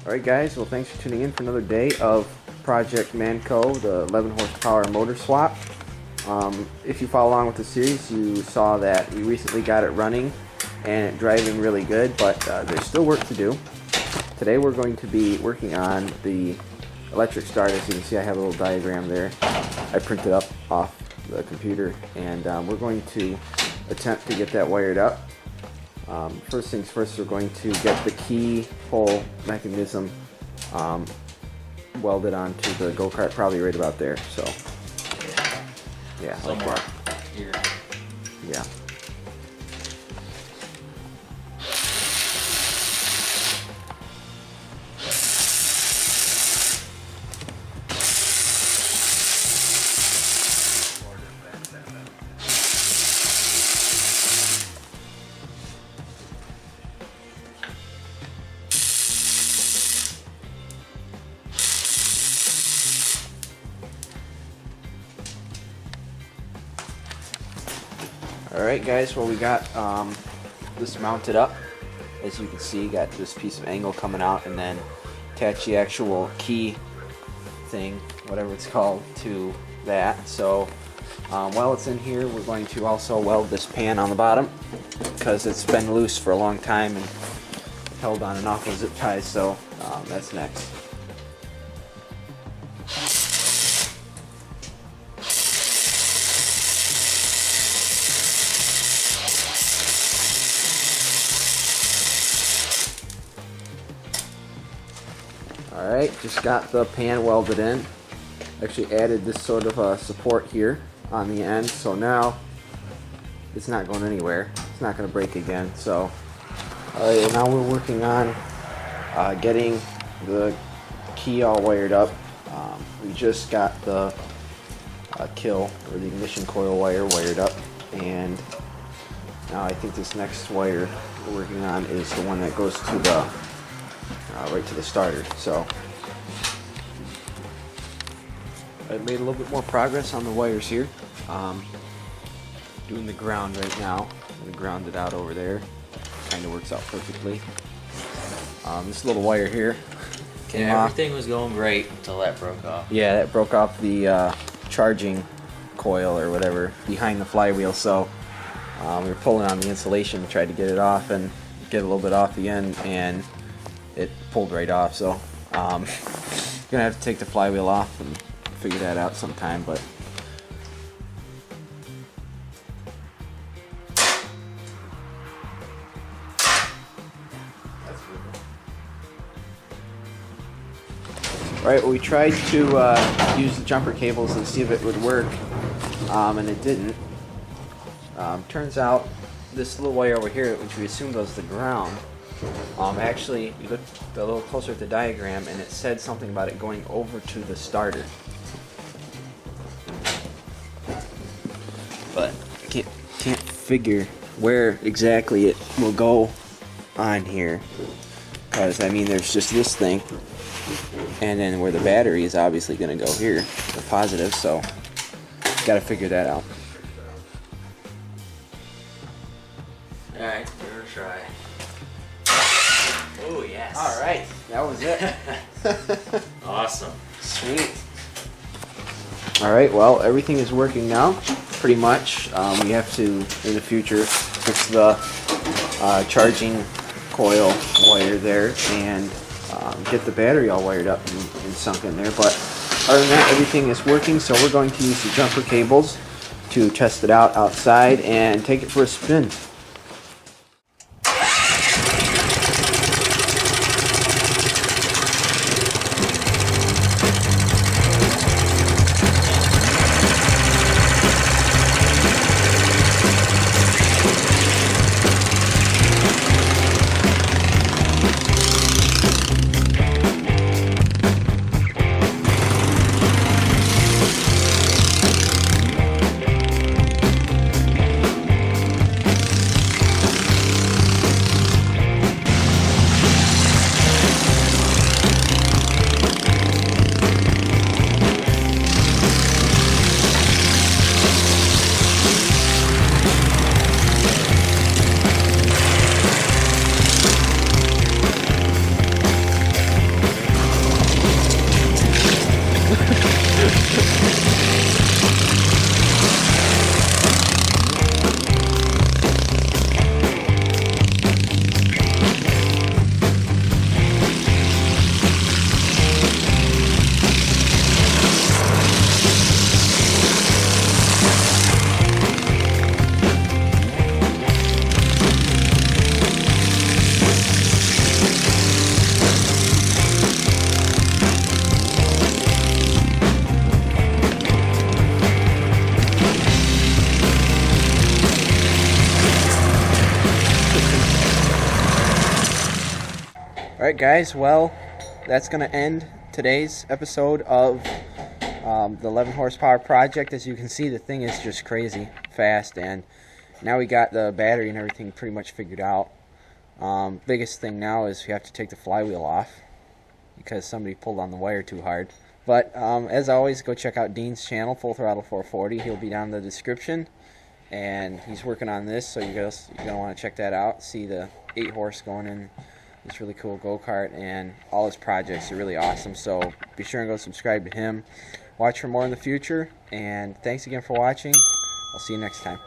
Alright guys, well thanks for tuning in for another day of Project Manco, the 11 horsepower motor swap. If you follow along with the series, you saw that we recently got it running and it driving really good, but there's still work to do. Today we're going to be working on the electric start. As you can see, I have a little diagram there. I printed up off the computer, and we're going to attempt to get that wired up. First things first, we're going to get the keyhole mechanism welded onto the go-kart, probably right about there. So, yeah, somewhere like here. Yeah. Alright guys, well we got this mounted up. As you can see, got this piece of angle coming out, and then attach the actual key thing, whatever it's called, to that. So while it's in here, we're going to also weld this pan on the bottom, because it's been loose for a long time and held on and off with zip ties, so that's next. Alright, just got the pan welded in. Actually added this sort of a support here on the end, so now it's not going anywhere. It's not going to break again. So alright, now we're working on getting the key all wired up. We just got the kill, or the ignition coil wire, wired up, and now I think this next wire we're working on is the one that goes to the right to the starter. So I made a little bit more progress on the wires here. Doing the ground right now. I'm going to ground it out over there. Kind of works out perfectly. This little wire here came off. Everything was going great until that broke off. Yeah, that broke off the charging coil or whatever behind the flywheel. So we were pulling on the insulation to try to get it off and get a little bit off the end, and it pulled right off. So gonna have to take the flywheel off and figure that out sometime. But alright, well, we tried to use the jumper cables and see if it would work, and it didn't. Turns out this little wire over here, which we assumed was the ground, actually, we looked a little closer at the diagram, and it said something about it going over to the starter. But I can't figure where exactly it will go on here, because I mean, there's just this thing, and then where the battery is obviously going to go here, the positive. So got to figure that out. All right, give it a try. Oh, yes. Alright, that was it. Awesome. Sweet. Alright, well, everything is working now, pretty much. We have to, in the future, fix the charging coil wire there and get the battery all wired up and sunk in there. But other than that, everything is working, so we're going to use the jumper cables to test it out outside and take it for a spin. Alright guys, well, that's going to end today's episode of the 11 horsepower project. As you can see, the thing is just crazy fast, and now we got the battery and everything pretty much figured out. Biggest thing now is we have to take the flywheel off because somebody pulled on the wire too hard. But as always, go check out Dean's channel, Full Throttle 440. He'll be down in the description, and he's working on this, so you're going to want to check that out. See the 8 horse going in this really cool go-kart, and all his projects are really awesome. So be sure and go subscribe to him. Watch for more in the future, and thanks again for watching. I'll see you next time.